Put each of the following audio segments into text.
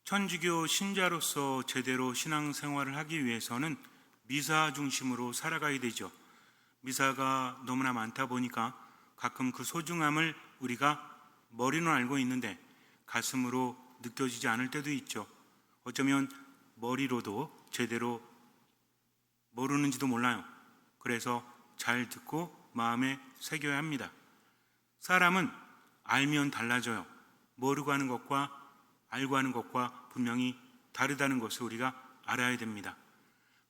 천주교 신자로서 제대로 신앙생활을 하기 위해서는 미사 중심으로 살아가야 되죠. 미사가 너무나 많다 보니까 가끔 그 소중함을 우리가 머리는 알고 있는데 가슴으로 느껴지지 않을 때도 있죠. 어쩌면 머리로도 제대로 모르는지도 몰라요. 그래서 잘 듣고 마음에 새겨야 합니다. 사람은 알면 달라져요. 모르고 하는 것과 알고 하는 것과 분명히 다르다는 것을 우리가 알아야 됩니다.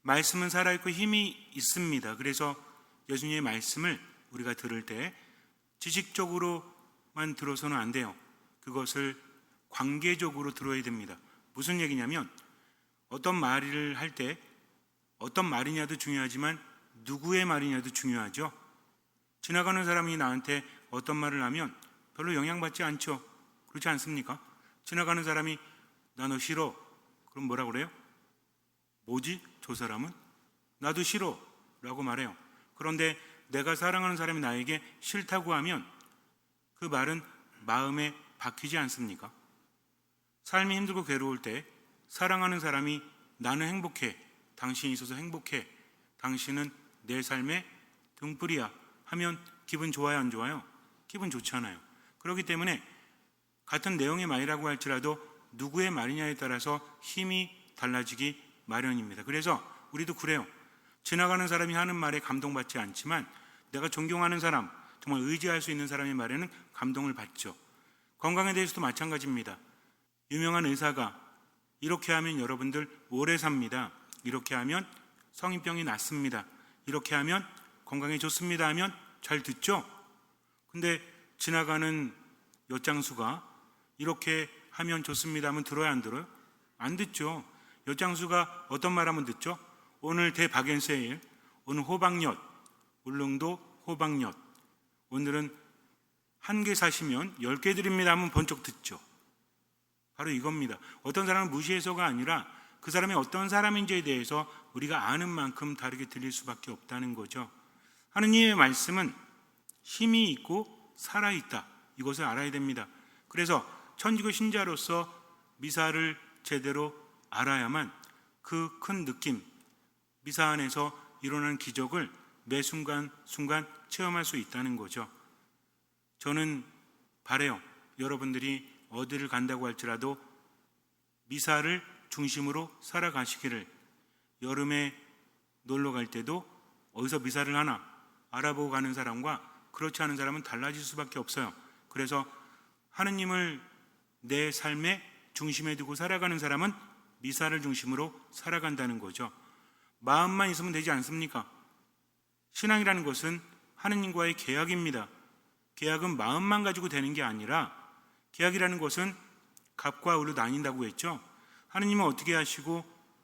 말씀은 살아있고 힘이 있습니다. 그래서 예수님의 말씀을 우리가 들을 때 지식적으로만 들어서는 안 돼요. 그것을 관계적으로 들어야 됩니다. 무슨 얘기냐면 어떤 말을 할 때 어떤 말이냐도 중요하지만 누구의 말이냐도 중요하죠. 지나가는 사람이 나한테 어떤 말을 하면 별로 영향받지 않죠. 그렇지 않습니까? 지나가는 사람이 나 너 싫어. 그럼 뭐라 그래요? 뭐지? 저 사람은? 나도 싫어 라고 말해요. 그런데 내가 사랑하는 사람이 나에게 싫다고 하면 그 말은 마음에 박히지 않습니까? 삶이 힘들고 괴로울 때 사랑하는 사람이 나는 행복해, 당신이 있어서 행복해, 당신은 내 삶의 등불이야 하면 기분 좋아요, 안 좋아요? 기분 좋잖아요. 그렇기 때문에 같은 내용의 말이라고 할지라도 누구의 말이냐에 따라서 힘이 달라지기 마련입니다. 그래서 우리도 그래요. 지나가는 사람이 하는 말에 감동받지 않지만 내가 존경하는 사람, 정말 의지할 수 있는 사람의 말에는 감동을 받죠. 건강에 대해서도 마찬가지입니다. 유명한 의사가 이렇게 하면 여러분들 오래 삽니다. 이렇게 하면 성인병이 낫습니다. 이렇게 하면 건강에 좋습니다 하면 잘 듣죠? 근데 지나가는 엿장수가 이렇게 하면 좋습니다 하면 들어야 안 들어요? 안 듣죠. 엿장수가 어떤 말 하면 듣죠? 오늘 대박연세일, 오늘 호박엿, 울릉도 호박엿, 오늘은 1개 사시면 10개 드립니다 하면 번쩍 듣죠. 바로 이겁니다. 어떤 사람을 무시해서가 아니라 그 사람이 어떤 사람인지에 대해서 우리가 아는 만큼 다르게 들릴 수밖에 없다는 거죠. 하느님의 말씀은 힘이 있고 살아있다. 이것을 알아야 됩니다. 그래서 천주교 신자로서 미사를 제대로 알아야만 그 큰 느낌, 미사 안에서 일어나는 기적을 매 순간 체험할 수 있다는 거죠. 저는 바라요. 여러분들이 어디를 간다고 할지라도 미사를 중심으로 살아가시기를. 여름에 놀러 갈 때도 어디서 미사를 하나 알아보고 가는 사람과 그렇지 않은 사람은 달라질 수밖에 없어요. 그래서 하느님을 내 삶의 중심에 두고 살아가는 사람은 미사를 중심으로 살아간다는 거죠. 마음만 있으면 되지 않습니까? 신앙이라는 것은 하느님과의 계약입니다. 계약은 마음만 가지고 되는 게 아니라 계약이라는 것은 갑과 을로 나뉜다고 했죠. 하느님은 어떻게 하시고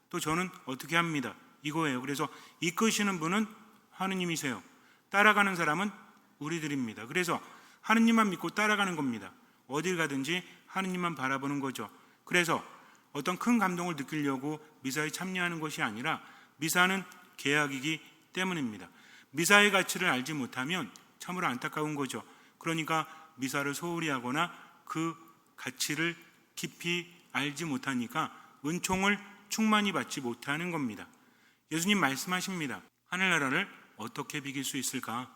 또 저는 어떻게 합니다. 이거예요. 그래서 이끄시는 분은 하느님이세요. 따라가는 사람은 우리들입니다. 그래서 하느님만 믿고 따라가는 겁니다. 어딜 가든지 하느님만 바라보는 거죠. 그래서 어떤 큰 감동을 느끼려고 미사에 참여하는 것이 아니라 미사는 계약이기 때문입니다. 미사의 가치를 알지 못하면 참으로 안타까운 거죠. 그러니까 미사를 소홀히 하거나 그 가치를 깊이 알지 못하니까 은총을 충만히 받지 못하는 겁니다. 예수님 말씀하십니다. 하늘나라를 어떻게 비길 수 있을까?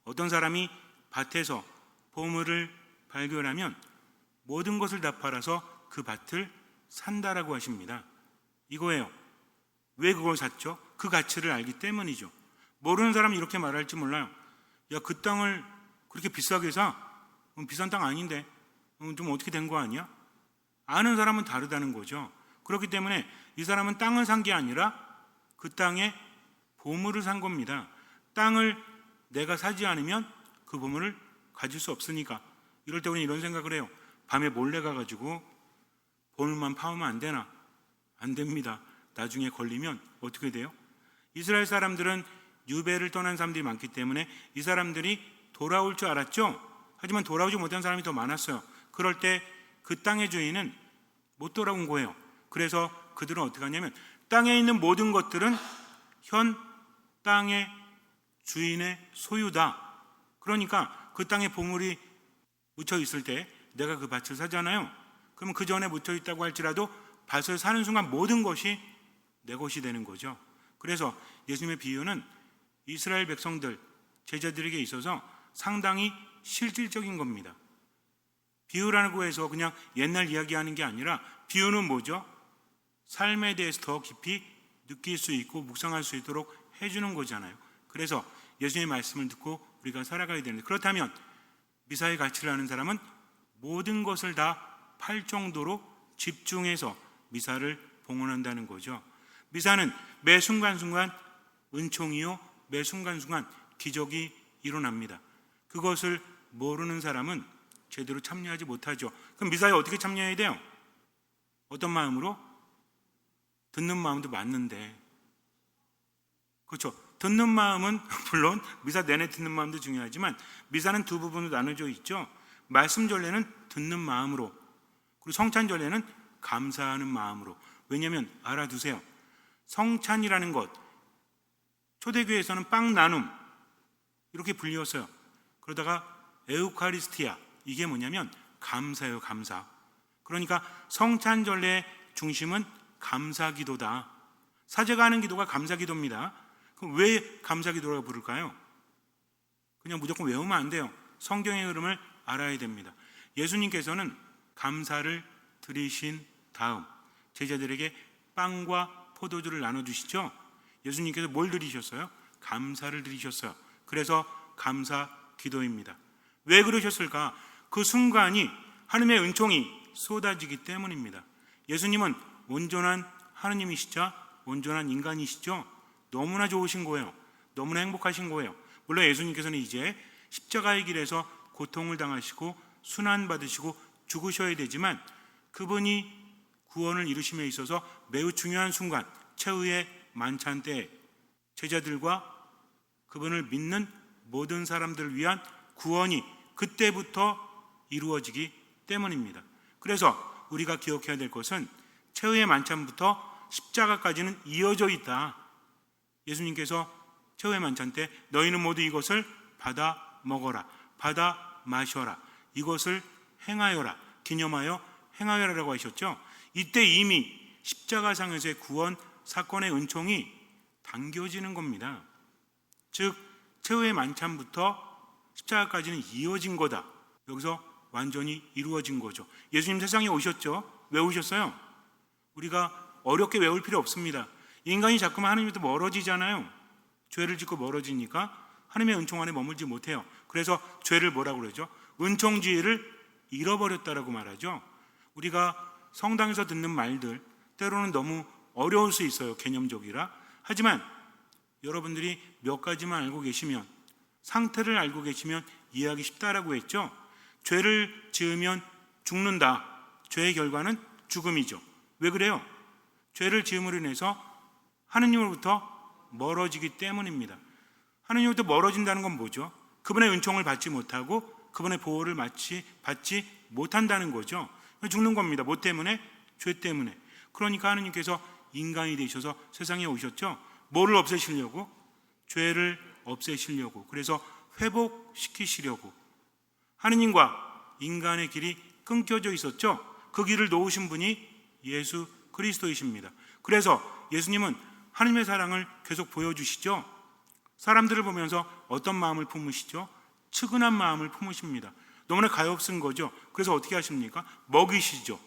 어떤 사람이 밭에서 보물을 발견하면 모든 것을 다 팔아서 그 밭을 산다라고 하십니다. 이거예요. 왜 그걸 샀죠? 그 가치를 알기 때문이죠. 모르는 사람은 이렇게 말할지 몰라요. 야, 그 땅을 그렇게 비싸게 사? 비싼 땅 아닌데 좀 어떻게 된 거 아니야? 아는 사람은 다르다는 거죠. 그렇기 때문에 이 사람은 땅을 산 게 아니라 그 땅에 보물을 산 겁니다. 땅을 내가 사지 않으면 그 보물을 가질 수 없으니까. 이럴 때 우리는 이런 생각을 해요. 밤에 몰래 가가지고 보물만 파오면 안 되나? 안 됩니다. 나중에 걸리면 어떻게 돼요? 이스라엘 사람들은 유배를 떠난 사람들이 많기 때문에 이 사람들이 돌아올 줄 알았죠. 하지만 돌아오지 못한 사람이 더 많았어요. 그럴 때 그 땅의 주인은 못 돌아온 거예요. 그래서 그들은 어떻게 하냐면 땅에 있는 모든 것들은 현 땅의 주인의 소유다. 그러니까 그 땅에 보물이 묻혀 있을 때 내가 그 밭을 사잖아요. 그러면 그 전에 묻혀 있다고 할지라도 밭을 사는 순간 모든 것이 내 것이 되는 거죠. 그래서 예수님의 비유는 이스라엘 백성들, 제자들에게 있어서 상당히 실질적인 겁니다. 비유라고 해서 그냥 옛날 이야기하는 게 아니라 비유는 뭐죠? 삶에 대해서 더 깊이 느낄 수 있고 묵상할 수 있도록 해주는 거잖아요. 그래서 예수님의 말씀을 듣고 우리가 살아가야 되는데, 그렇다면 미사의 가치를 아는 사람은 모든 것을 다 팔 정도로 집중해서 미사를 봉헌한다는 거죠. 미사는 매 순간순간 은총이요, 매 순간순간 기적이 일어납니다. 그것을 모르는 사람은 제대로 참여하지 못하죠. 그럼 미사에 어떻게 참여해야 돼요? 어떤 마음으로? 듣는 마음도 맞는데, 그렇죠. 듣는 마음은 물론 미사 내내 듣는 마음도 중요하지만 미사는 두 부분으로 나눠져 있죠. 말씀 전례는 듣는 마음으로, 그리고 성찬 전례는 감사하는 마음으로. 왜냐하면 알아두세요. 성찬이라는 것, 초대교회에서는 빵 나눔 이렇게 불리웠어요. 그러다가 에우카리스티아, 이게 뭐냐면 감사예요, 감사. 그러니까 성찬 전례의 중심은 감사기도다. 사제가 하는 기도가 감사기도입니다. 그럼 왜 감사기도라고 부를까요? 그냥 무조건 외우면 안 돼요. 성경의 흐름을 알아야 됩니다. 예수님께서는 감사를 드리신 다음 제자들에게 빵과 포도주를 나눠주시죠. 예수님께서 뭘 드리셨어요? 감사를 드리셨어요. 그래서 감사 기도입니다. 왜 그러셨을까? 그 순간이 하나님의 은총이 쏟아지기 때문입니다. 예수님은 온전한 하느님이시자 온전한 인간이시죠. 너무나 좋으신 거예요. 너무나 행복하신 거예요. 물론 예수님께서는 이제 십자가의 길에서 고통을 당하시고 순환받으시고 죽으셔야 되지만 그분이 구원을 이루심에 있어서 매우 중요한 순간, 최후의 만찬 때 제자들과 그분을 믿는 모든 사람들을 위한 구원이 그때부터 이루어지기 때문입니다. 그래서 우리가 기억해야 될 것은 최후의 만찬부터 십자가까지는 이어져 있다. 예수님께서 최후의 만찬 때 너희는 모두 이것을 받아 먹어라, 받아 마셔라, 이것을 행하여라, 기념하여 행하여라라고 하셨죠. 이때 이미 십자가상에서의 구원 사건의 은총이 당겨지는 겁니다. 즉 최후의 만찬부터 십자가까지는 이어진 거다. 여기서 완전히 이루어진 거죠. 예수님 세상에 오셨죠. 왜 오셨어요? 우리가 어렵게 외울 필요 없습니다. 인간이 자꾸만 하나님부터 멀어지잖아요. 죄를 짓고 멀어지니까 하나님의 은총 안에 머물지 못해요. 그래서 죄를 뭐라고 그러죠? 은총지혜를 잃어버렸다라고 말하죠. 우리가 성당에서 듣는 말들 때로는 너무 어려울 수 있어요. 개념적이라. 하지만 여러분들이 몇 가지만 알고 계시면, 상태를 알고 계시면 이해하기 쉽다라고 했죠. 죄를 지으면 죽는다. 죄의 결과는 죽음이죠. 왜 그래요? 죄를 지음으로 인해서 하느님으로부터 멀어지기 때문입니다. 하느님으로부터 멀어진다는 건 뭐죠? 그분의 은총을 받지 못하고 그분의 보호를 받지 못한다는 거죠. 죽는 겁니다. 뭐 때문에? 죄 때문에. 그러니까 하느님께서 인간이 되셔서 세상에 오셨죠. 뭐를 없애시려고? 죄를 없애시려고. 그래서 회복시키시려고. 하느님과 인간의 길이 끊겨져 있었죠. 그 길을 놓으신 분이 예수 그리스도이십니다. 그래서 예수님은 하느님의 사랑을 계속 보여주시죠. 사람들을 보면서 어떤 마음을 품으시죠? 측은한 마음을 품으십니다. 너무나 가엾은 거죠. 그래서 어떻게 하십니까? 먹이시죠.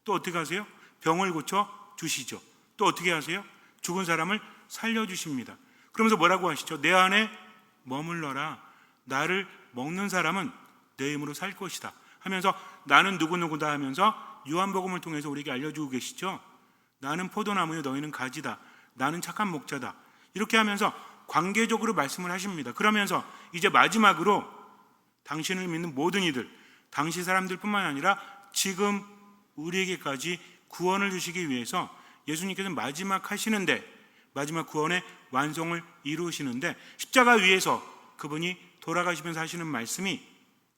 또 어떻게 하세요? 병을 고쳐 주시죠. 또 어떻게 하세요? 죽은 사람을 살려주십니다. 그러면서 뭐라고 하시죠? 내 안에 머물러라. 나를 먹는 사람은 내 힘으로 살 것이다 하면서 나는 누구누구다 하면서 요한복음을 통해서 우리에게 알려주고 계시죠. 나는 포도나무요 너희는 가지다. 나는 착한 목자다. 이렇게 하면서 관계적으로 말씀을 하십니다. 그러면서 이제 마지막으로 당신을 믿는 모든 이들, 당시 사람들뿐만 아니라 지금 우리에게까지 구원을 주시기 위해서 예수님께서 마지막 하시는데, 마지막 구원의 완성을 이루시는데 십자가 위에서 그분이 돌아가시면서 하시는 말씀이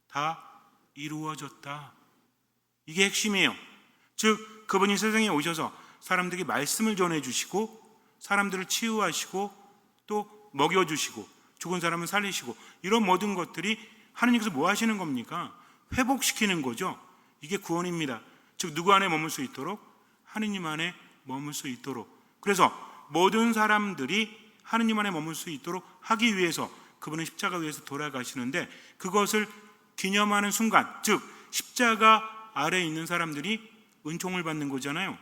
다 이루어졌다. 이게 핵심이에요. 즉 그분이 세상에 오셔서 사람들에게 말씀을 전해주시고 사람들을 치유하시고 또 먹여주시고 죽은 사람을 살리시고 이런 모든 것들이 하나님께서 뭐 하시는 겁니까? 회복시키는 거죠. 이게 구원입니다. 즉 누구 안에 머물 수 있도록? 하느님 안에 머물 수 있도록, 그래서 모든 사람들이 하느님 안에 머물 수 있도록 하기 위해서 그분은 십자가 위에서 돌아가시는데, 그것을 기념하는 순간, 즉 십자가 아래에 있는 사람들이 은총을 받는 거잖아요.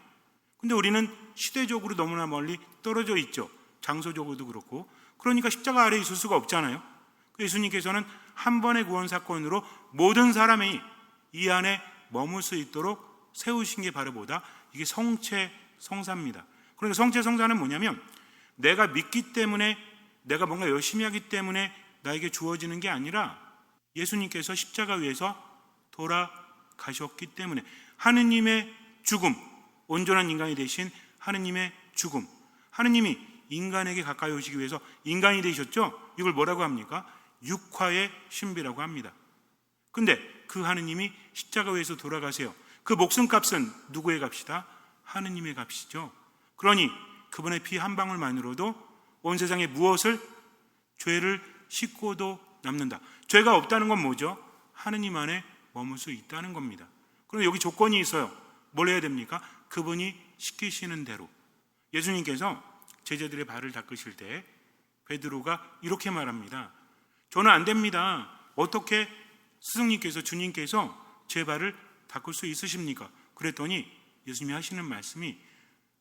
근데 우리는 시대적으로 너무나 멀리 떨어져 있죠. 장소적으로도 그렇고. 그러니까 십자가 아래에 있을 수가 없잖아요. 예수님께서는 한 번의 구원 사건으로 모든 사람이 이 안에 머물 수 있도록 세우신 게 바로 뭐다? 이게 성체 성사입니다. 그러니까 성체 성사는 뭐냐면, 내가 믿기 때문에, 내가 뭔가 열심히 하기 때문에 나에게 주어지는 게 아니라 예수님께서 십자가 위에서 돌아가셨기 때문에, 하느님의 죽음, 온전한 인간이 되신 하느님의 죽음, 하느님이 인간에게 가까이 오시기 위해서 인간이 되셨죠. 이걸 뭐라고 합니까? 육화의 신비라고 합니다. 근데 그 하느님이 십자가 위에서 돌아가세요. 그 목숨값은 누구의 값이다? 하느님의 값이죠. 그러니 그분의 피 한 방울만으로도 온 세상에 무엇을? 죄를 씻고도 남는다. 죄가 없다는 건 뭐죠? 하느님 안에 머물 수 있다는 겁니다. 그럼 여기 조건이 있어요. 뭘 해야 됩니까? 그분이 시키시는 대로. 예수님께서 제자들의 발을 닦으실 때 베드로가 이렇게 말합니다. 저는 안 됩니다. 어떻게 스승님께서, 주님께서 제 발을 닦을 수 있으십니까? 그랬더니 예수님이 하시는 말씀이,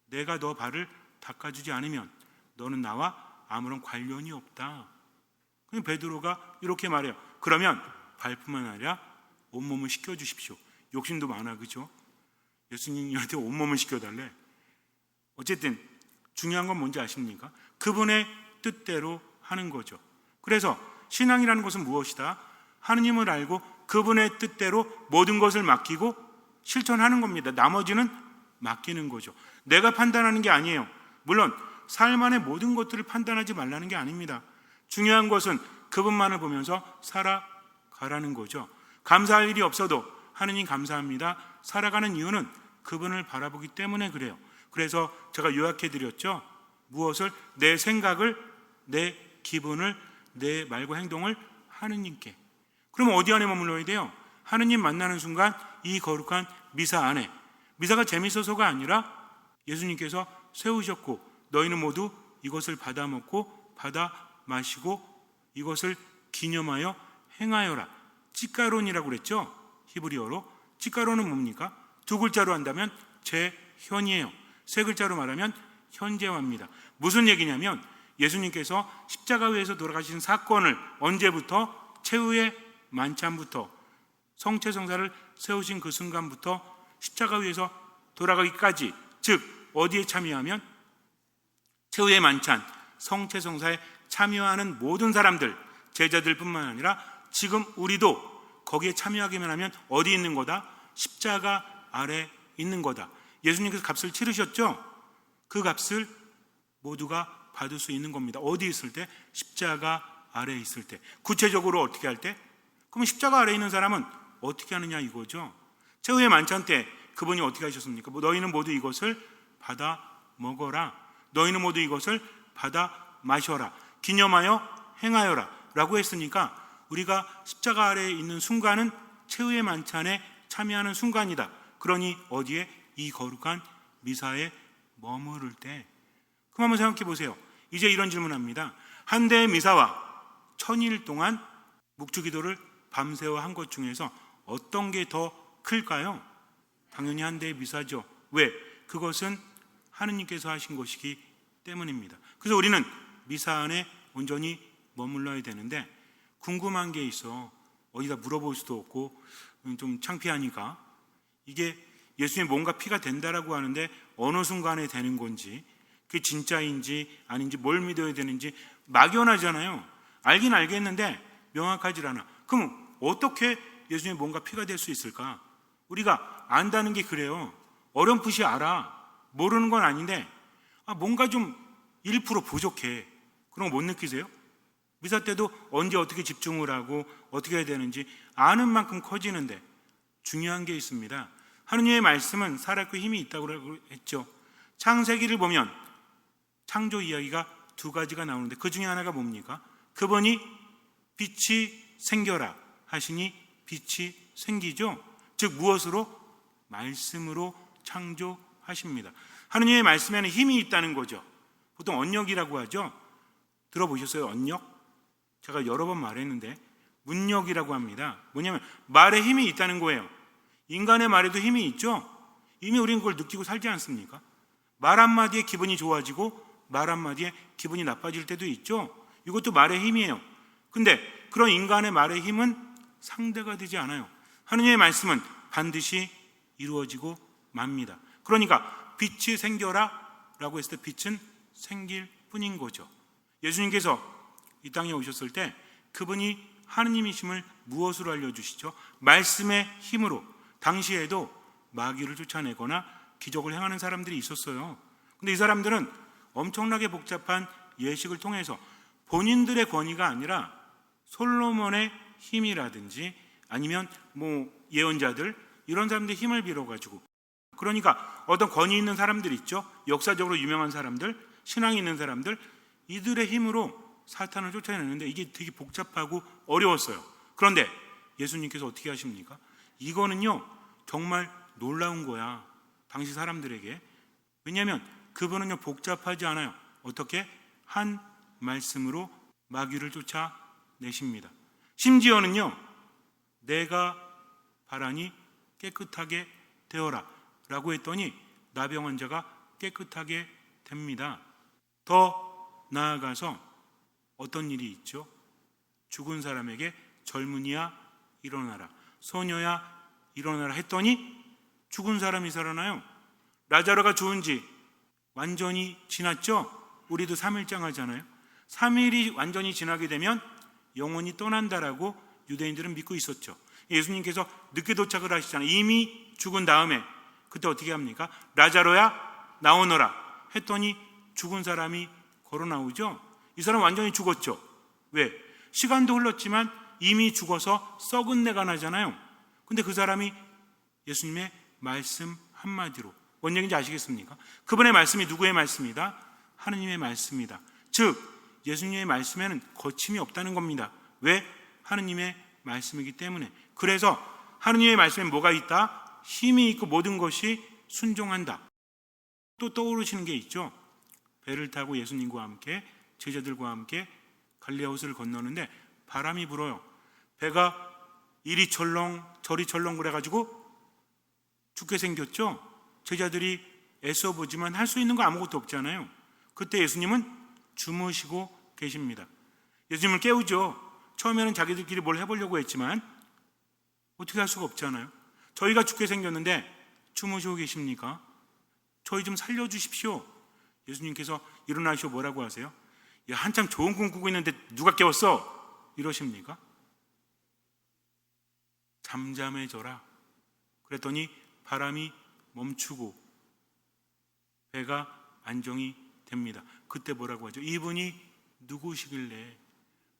내가 너 발을 닦아주지 않으면 너는 나와 아무런 관련이 없다. 그럼 베드로가 이렇게 말해요. 그러면 발뿐만 아니라 온몸을 씻겨주십시오. 욕심도 많아, 그죠? 예수님한테 온몸을 씻겨달래. 어쨌든 중요한 건 뭔지 아십니까? 그분의 뜻대로 하는 거죠. 그래서 신앙이라는 것은 무엇이다? 하느님을 알고 그분의 뜻대로 모든 것을 맡기고 실천하는 겁니다. 나머지는 맡기는 거죠. 내가 판단하는 게 아니에요. 물론 삶 안의 모든 것들을 판단하지 말라는 게 아닙니다. 중요한 것은 그분만을 보면서 살아가라는 거죠. 감사할 일이 없어도 하느님 감사합니다. 살아가는 이유는 그분을 바라보기 때문에 그래요. 그래서 제가 요약해 드렸죠. 무엇을? 내 생각을, 내 기분을, 내 말과 행동을 하느님께. 그럼 어디 안에 머물러야 돼요? 하느님 만나는 순간 이 거룩한 미사 안에. 미사가 재밌어서가 아니라 예수님께서 세우셨고, 너희는 모두 이것을 받아 먹고 받아 마시고 이것을 기념하여 행하여라. 찌까론이라고 그랬죠. 히브리어로. 찌까론은 뭡니까? 두 글자로 한다면 재현이에요. 세 글자로 말하면 현재화입니다. 무슨 얘기냐면, 예수님께서 십자가 위에서 돌아가신 사건을 언제부터? 최후의 만찬부터, 성체성사를 세우신 그 순간부터 십자가 위에서 돌아가기까지, 즉 어디에 참여하면? 최후의 만찬, 성체성사에 참여하는 모든 사람들, 제자들뿐만 아니라 지금 우리도 거기에 참여하기만 하면 어디 있는 거다? 십자가 아래 있는 거다. 예수님께서 값을 치르셨죠? 그 값을 모두가 받을 수 있는 겁니다. 어디 있을 때? 십자가 아래에 있을 때. 구체적으로 어떻게 할 때? 그러면 십자가 아래에 있는 사람은 어떻게 하느냐 이거죠. 최후의 만찬 때 그분이 어떻게 하셨습니까? 너희는 모두 이것을 받아 먹어라. 너희는 모두 이것을 받아 마셔라. 기념하여 행하여라 라고 했으니까, 우리가 십자가 아래에 있는 순간은 최후의 만찬에 참여하는 순간이다. 그러니 어디에? 이 거룩한 미사에 머무를 때. 그럼 한번 생각해 보세요. 이제 이런 질문합니다. 한 대의 미사와 1000일 동안 묵주기도를 밤새워 한 것 중에서 어떤 게 더 클까요? 당연히 한 대의 미사죠. 왜? 그것은 하느님께서 하신 것이기 때문입니다. 그래서 우리는 미사 안에 온전히 머물러야 되는데, 궁금한 게 있어. 어디다 물어볼 수도 없고 좀 창피하니까. 이게 예수님의 몸과 피가 된다라고 하는데 어느 순간에 되는 건지, 그게 진짜인지 아닌지, 뭘 믿어야 되는지 막연하잖아요. 알긴 알겠는데 명확하지 않아. 그럼 어떻게 예수님의 몸과 피가 될 수 있을까? 우리가 안다는 게 그래요. 어렴풋이 알아. 모르는 건 아닌데 뭔가 좀 1% 부족해. 그런 거 못 느끼세요? 미사 때도 언제 어떻게 집중을 하고 어떻게 해야 되는지 아는 만큼 커지는데, 중요한 게 있습니다. 하느님의 말씀은 살아있고 힘이 있다고 했죠. 창세기를 보면 창조 이야기가 두 가지가 나오는데, 그 중에 하나가 뭡니까? 그분이 빛이 생겨라 하시니 빛이 생기죠. 즉 무엇으로? 말씀으로 창조하셨습니다. 하십니다. 하느님의 말씀에는 힘이 있다는 거죠. 보통 언력이라고 하죠. 들어보셨어요? 언력? 제가 여러 번 말했는데 문력이라고 합니다. 뭐냐면 말에 힘이 있다는 거예요. 인간의 말에도 힘이 있죠. 이미 우리는 그걸 느끼고 살지 않습니까? 말 한마디에 기분이 좋아지고 말 한마디에 기분이 나빠질 때도 있죠. 이것도 말의 힘이에요. 근데 그런 인간의 말의 힘은 상대가 되지 않아요. 하느님의 말씀은 반드시 이루어지고 맙니다. 그러니까 빛이 생겨라 라고 했을 때 빛은 생길 뿐인 거죠. 예수님께서 이 땅에 오셨을 때 그분이 하느님이심을 무엇으로 알려주시죠? 말씀의 힘으로. 당시에도 마귀를 쫓아내거나 기적을 행하는 사람들이 있었어요. 근데 이 사람들은 엄청나게 복잡한 예식을 통해서 본인들의 권위가 아니라 솔로몬의 힘이라든지 아니면 예언자들 이런 사람들의 힘을 빌어가지고, 그러니까 어떤 권위 있는 사람들 있죠. 역사적으로 유명한 사람들, 신앙이 있는 사람들, 이들의 힘으로 사탄을 쫓아내는데 이게 되게 복잡하고 어려웠어요. 그런데 예수님께서 어떻게 하십니까? 이거는요 정말 놀라운 거야, 당시 사람들에게. 왜냐하면 그분은요 복잡하지 않아요. 어떻게? 한 말씀으로 마귀를 쫓아내십니다. 심지어는요 내가 바라니 깨끗하게 되어라 라고 했더니 나병 환자가 깨끗하게 됩니다. 더 나아가서 어떤 일이 있죠? 죽은 사람에게 젊은이야 일어나라, 소녀야 일어나라 했더니 죽은 사람이 살아나요. 라자로가 죽은 지 완전히 지났죠. 우리도 3일장 하잖아요. 3일이 완전히 지나게 되면 영혼이 떠난다라고 유대인들은 믿고 있었죠. 예수님께서 늦게 도착을 하시잖아요. 이미 죽은 다음에 그때 어떻게 합니까? 라자로야 나오너라 했더니 죽은 사람이 걸어 나오죠. 이 사람 완전히 죽었죠. 왜? 시간도 흘렀지만 이미 죽어서 썩은 내가 나잖아요. 근데 그 사람이 예수님의 말씀 한마디로, 뭔 얘기인지 아시겠습니까? 그분의 말씀이 누구의 말씀이다? 하느님의 말씀이다. 즉 예수님의 말씀에는 거침이 없다는 겁니다. 왜? 하느님의 말씀이기 때문에. 그래서 하느님의 말씀에 뭐가 있다? 힘이 있고 모든 것이 순종한다. 또 떠오르시는 게 있죠. 배를 타고 예수님과 함께 제자들과 함께 갈릴리아 호수를 건너는데 바람이 불어요. 배가 이리 철렁 저리 철렁 그래가지고 죽게 생겼죠. 제자들이 애써 보지만 할 수 있는 거 아무것도 없잖아요. 그때 예수님은 주무시고 계십니다. 예수님을 깨우죠. 처음에는 자기들끼리 뭘 해보려고 했지만 어떻게 할 수가 없잖아요. 저희가 죽게 생겼는데 주무시고 계십니까? 저희 좀 살려주십시오. 예수님께서 일어나시오 뭐라고 하세요? 야, 한참 좋은 꿈 꾸고 있는데 누가 깨웠어? 이러십니까? 잠잠해져라. 그랬더니 바람이 멈추고 배가 안정이 됩니다. 그때 뭐라고 하죠? 이분이 누구시길래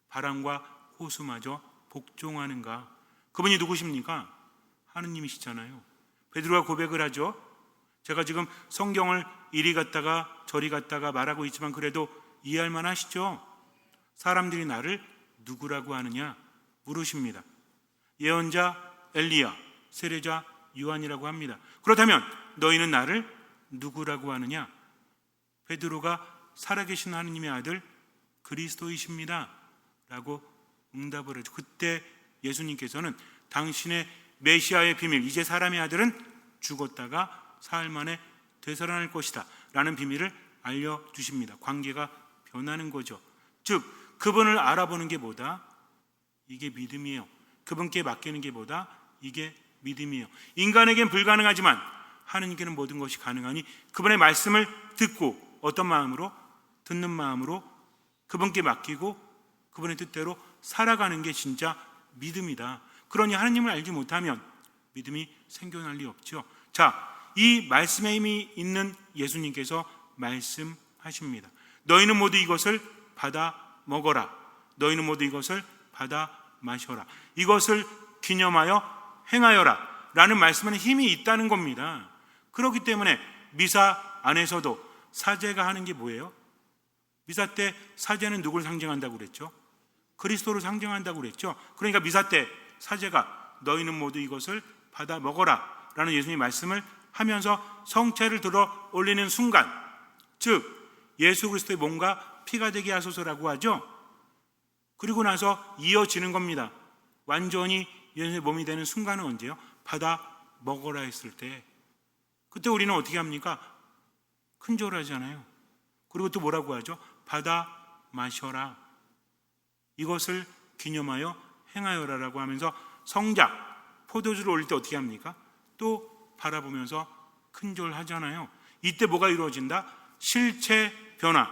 바람과 호수마저 복종하는가? 그분이 누구십니까? 하느님이시잖아요. 베드로가 고백을 하죠. 제가 지금 성경을 이리 갔다가 저리 갔다가 말하고 있지만 그래도 이해할 만하시죠? 사람들이 나를 누구라고 하느냐 물으십니다. 예언자 엘리야, 세례자 요한이라고 합니다. 그렇다면 너희는 나를 누구라고 하느냐? 베드로가 살아계신 하느님의 아들 그리스도이십니다 라고 응답을 하죠. 그때 예수님께서는 당신의 메시아의 비밀, 이제 사람의 아들은 죽었다가 사흘 만에 되살아날 것이다 라는 비밀을 알려주십니다. 관계가 변하는 거죠. 즉 그분을 알아보는 게 뭐다? 이게 믿음이에요. 그분께 맡기는 게 뭐다? 이게 믿음이에요. 인간에겐 불가능하지만 하느님께는 모든 것이 가능하니 그분의 말씀을 듣고 어떤 마음으로? 듣는 마음으로 그분께 맡기고 그분의 뜻대로 살아가는 게 진짜 믿음이다. 그러니 하느님을 알지 못하면 믿음이 생겨날 리 없죠. 자, 이 말씀에 힘이 있는 예수님께서 말씀하십니다. 너희는 모두 이것을 받아 먹어라. 너희는 모두 이것을 받아 마셔라. 이것을 기념하여 행하여라 라는 말씀에는 힘이 있다는 겁니다. 그렇기 때문에 미사 안에서도 사제가 하는 게 뭐예요? 미사 때 사제는 누구를 상징한다고 그랬죠? 그리스도를 상징한다고 그랬죠. 그러니까 미사 때 사제가 너희는 모두 이것을 받아 먹어라 라는 예수님의 말씀을 하면서 성체를 들어 올리는 순간, 즉 예수 그리스도의 몸과 피가 되게 하소서라고 하죠. 그리고 나서 이어지는 겁니다. 완전히 예수의 몸이 되는 순간은 언제요? 받아 먹어라 했을 때. 그때 우리는 어떻게 합니까? 큰절하잖아요. 그리고 또 뭐라고 하죠? 받아 마셔라. 이것을 기념하여 행하여라라고 하면서 성작, 포도주를 올릴 때 어떻게 합니까? 또 바라보면서 큰절하잖아요. 이때 뭐가 이루어진다? 실체 변화.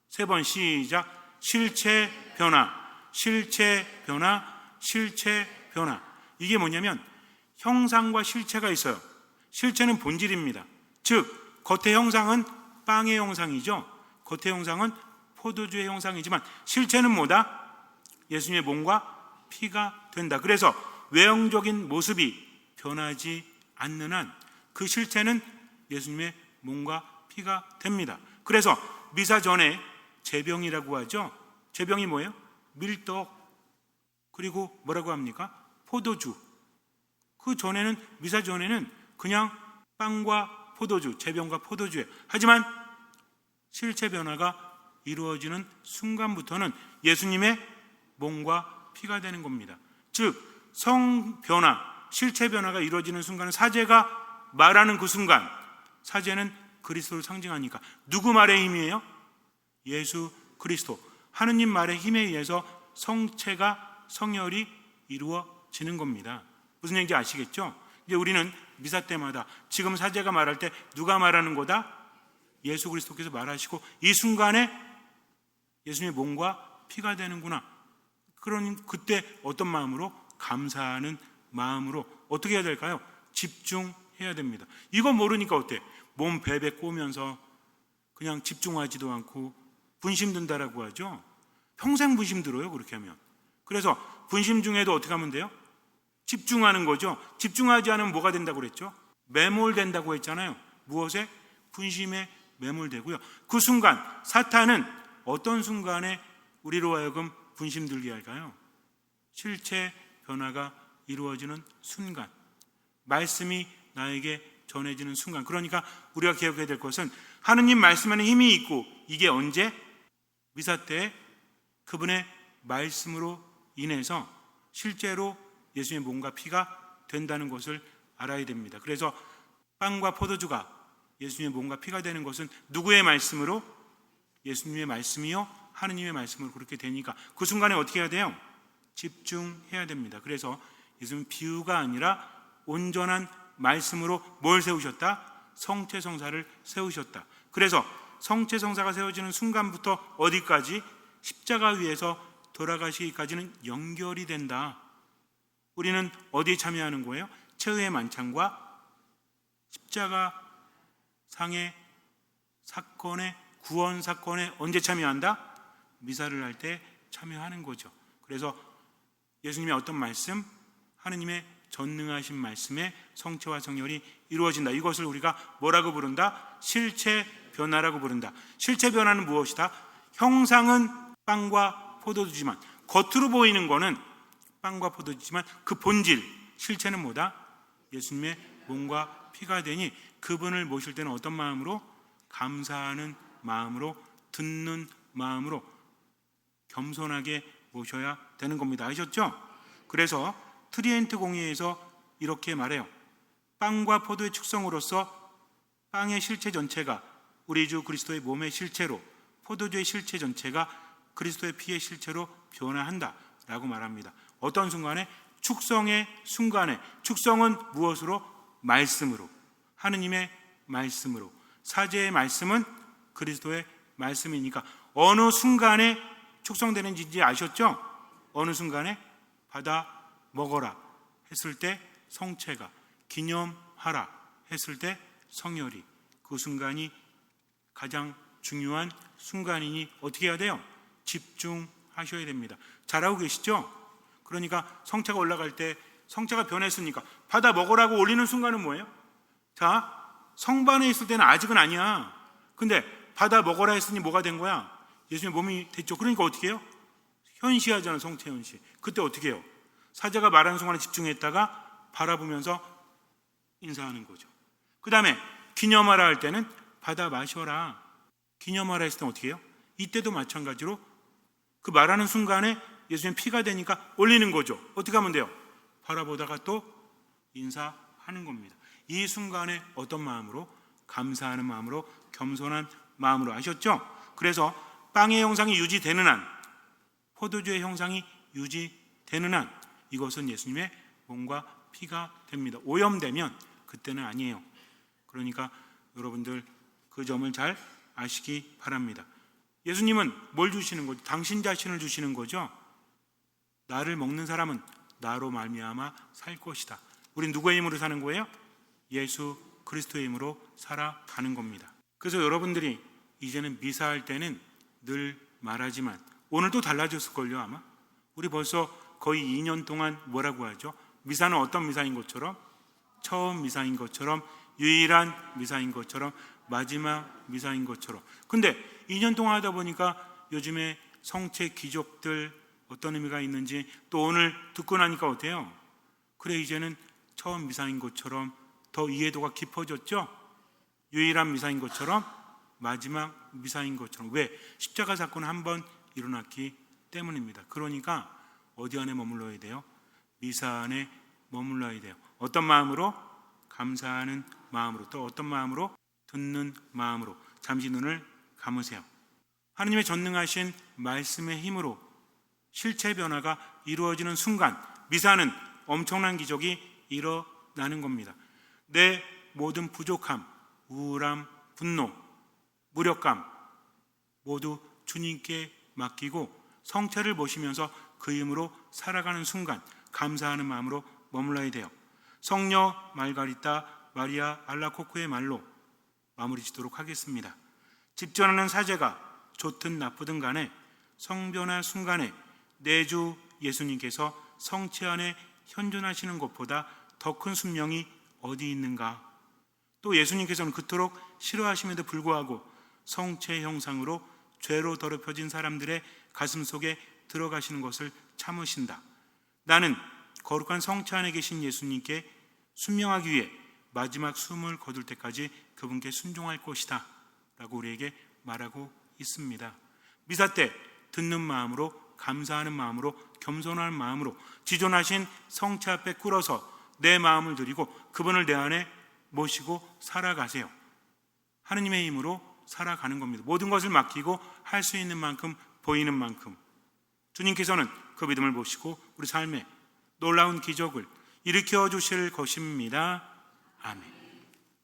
3번 시작. 실체 변화, 실체 변화, 실체 변화. 이게 뭐냐면 형상과 실체가 있어요. 실체는 본질입니다. 즉 겉의 형상은 빵의 형상이죠. 겉의 형상은 포도주의 형상이지만 실체는 뭐다? 예수님의 몸과 피가 된다. 그래서 외형적인 모습이 변하지 않는 한 그 실체는 예수님의 몸과 피가 됩니다. 그래서 미사 전에 제병이라고 하죠. 제병이 뭐예요? 밀떡, 그리고 뭐라고 합니까? 포도주. 그 전에는, 미사 전에는 그냥 빵과 포도주, 제병과 포도주예요. 하지만 실체 변화가 이루어지는 순간부터는 예수님의 몸과 피가 되는 겁니다. 즉 성 변화, 실체 변화가 이루어지는 순간은 사제가 말하는 그 순간, 사제는 그리스도를 상징하니까 누구 말의 힘이에요? 예수 그리스도, 하느님 말의 힘에 의해서 성체가, 성혈이 이루어지는 겁니다. 무슨 얘기인지 아시겠죠? 이제 우리는 미사 때마다 지금 사제가 말할 때 누가 말하는 거다? 예수 그리스도께서 말하시고 이 순간에 예수님의 몸과 피가 되는구나. 그러니 그때 어떤 마음으로? 감사하는 마음으로. 어떻게 해야 될까요? 집중해야 됩니다. 이거 모르니까 어때? 몸 베베 꼬면서 그냥 집중하지도 않고 분심 든다라고 하죠. 평생 분심 들어요, 그렇게 하면. 그래서 분심 중에도 어떻게 하면 돼요? 집중하는 거죠. 집중하지 않으면 뭐가 된다고 그랬죠? 매몰된다고 했잖아요. 무엇에? 분심에 매몰되고요. 그 순간 사탄은 어떤 순간에 우리로 하여금 분심 들게 할까요? 실체 변화가 이루어지는 순간, 말씀이 나에게 전해지는 순간. 그러니까 우리가 기억해야 될 것은 하느님 말씀에는 힘이 있고, 이게 언제? 미사 때 그분의 말씀으로 인해서 실제로 예수님의 몸과 피가 된다는 것을 알아야 됩니다. 그래서 빵과 포도주가 예수님의 몸과 피가 되는 것은 누구의 말씀으로? 예수님의 말씀이요, 하느님의 말씀으로 그렇게 되니까 그 순간에 어떻게 해야 돼요? 집중해야 됩니다. 그래서 예수님은 비유가 아니라 온전한 말씀으로 뭘 세우셨다? 성체성사를 세우셨다. 그래서 성체성사가 세워지는 순간부터 어디까지? 십자가 위에서 돌아가시기까지는 연결이 된다. 우리는 어디에 참여하는 거예요? 최후의 만찬과 십자가 상의 사건의, 구원 사건에 언제 참여한다? 미사를 할 때 참여하는 거죠. 그래서 예수님의 어떤 말씀, 하느님의 전능하신 말씀에 성체와 성혈이 이루어진다. 이것을 우리가 뭐라고 부른다? 실체 변화라고 부른다. 실체 변화는 무엇이다? 형상은 빵과 포도주지만, 겉으로 보이는 거는 빵과 포도주지만 그 본질, 실체는 뭐다? 예수님의 몸과 피가 되니 그분을 모실 때는 어떤 마음으로? 감사하는 마음으로, 듣는 마음으로 겸손하게 모셔야 되는 겁니다. 아셨죠? 그래서 트리엔트 공의에서 이렇게 말해요. 빵과 포도의 축성으로서 빵의 실체 전체가 우리 주 그리스도의 몸의 실체로, 포도주의 실체 전체가 그리스도의 피의 실체로 변화한다 라고 말합니다. 어떤 순간에? 축성의 순간에. 축성은 무엇으로? 말씀으로, 하느님의 말씀으로. 사제의 말씀은 그리스도의 말씀이니까 어느 순간에 축성되는지 이제 아셨죠? 어느 순간에? 받아 먹어라 했을 때 성체가, 기념하라 했을 때 성혈이, 그 순간이 가장 중요한 순간이니 어떻게 해야 돼요? 집중하셔야 됩니다. 잘하고 계시죠? 그러니까 성체가 올라갈 때, 성체가 변했으니까 받아 먹으라고 올리는 순간은 뭐예요? 자, 성반에 있을 때는 아직은 아니야. 근데 받아 먹어라 했으니 뭐가 된 거야? 예수님의 몸이 됐죠. 그러니까 어떻게 해요? 현시하잖아, 성체 현시. 그때 어떻게 해요? 사제가 말하는 순간에 집중했다가 바라보면서 인사하는 거죠. 그 다음에 기념하라 할 때는 받아 마셔라. 기념하라 했을 때 어떻게 해요? 이때도 마찬가지로 그 말하는 순간에 예수님 피가 되니까 올리는 거죠. 어떻게 하면 돼요? 바라보다가 또 인사하는 겁니다. 이 순간에 어떤 마음으로? 감사하는 마음으로, 겸손한 마음으로. 아셨죠? 그래서 빵의 형상이 유지되는 한, 포도주의 형상이 유지되는 한, 이것은 예수님의 몸과 피가 됩니다. 오염되면 그때는 아니에요. 그러니까 여러분들 그 점을 잘 아시기 바랍니다. 예수님은 뭘 주시는 거죠? 당신 자신을 주시는 거죠. 나를 먹는 사람은 나로 말미암아 살 것이다. 우린 누구의 힘으로 사는 거예요? 예수 그리스도의 힘으로 살아가는 겁니다. 그래서 여러분들이 이제는 미사할 때는 늘 말하지만 오늘도 달라졌을걸요 아마. 우리 벌써 거의 2년 동안 뭐라고 하죠? 미사는 어떤 미사인 것처럼? 처음 미사인 것처럼, 유일한 미사인 것처럼, 마지막 미사인 것처럼. 근데 2년 동안 하다 보니까 요즘에 성체 기적들 어떤 의미가 있는지 또 오늘 듣고 나니까 어때요? 그래, 이제는 처음 미사인 것처럼 더 이해도가 깊어졌죠? 유일한 미사인 것처럼, 마지막 미사인 것처럼. 왜? 십자가 사건은 한 번 일어났기 때문입니다. 그러니까 어디 안에 머물러야 돼요? 미사 안에 머물러야 돼요. 어떤 마음으로? 감사하는 마음으로. 또 어떤 마음으로? 듣는 마음으로. 잠시 눈을 감으세요. 하나님의 전능하신 말씀의 힘으로 실체 변화가 이루어지는 순간 미사는 엄청난 기적이 일어나는 겁니다. 내 모든 부족함, 우울함, 분노, 무력감 모두 주님께 맡기고 성체를 보시면서 그 힘으로 살아가는 순간 감사하는 마음으로 머물러야 돼요. 성녀 말가리타 마리아 알라코코의 말로 마무리 짓도록 하겠습니다. 집전하는 사제가 좋든 나쁘든 간에 성변화 순간에 내 주 예수님께서 성체 안에 현존하시는 것보다 더 큰 순명이 어디 있는가? 또 예수님께서는 그토록 싫어하심에도 불구하고 성체 형상으로 죄로 더럽혀진 사람들의 가슴 속에 들어가시는 것을 참으신다. 나는 거룩한 성체 안에 계신 예수님께 순명하기 위해 마지막 숨을 거둘 때까지 그분께 순종할 것이다 라고 우리에게 말하고 있습니다. 미사 때 듣는 마음으로, 감사하는 마음으로, 겸손한 마음으로 지존하신 성체 앞에 꿇어서 내 마음을 드리고 그분을 내 안에 모시고 살아가세요. 하느님의 힘으로 살아가는 겁니다. 모든 것을 맡기고 할 수 있는 만큼, 보이는 만큼 주님께서는 그 믿음을 보시고 우리 삶에 놀라운 기적을 일으켜 주실 것입니다. 아멘.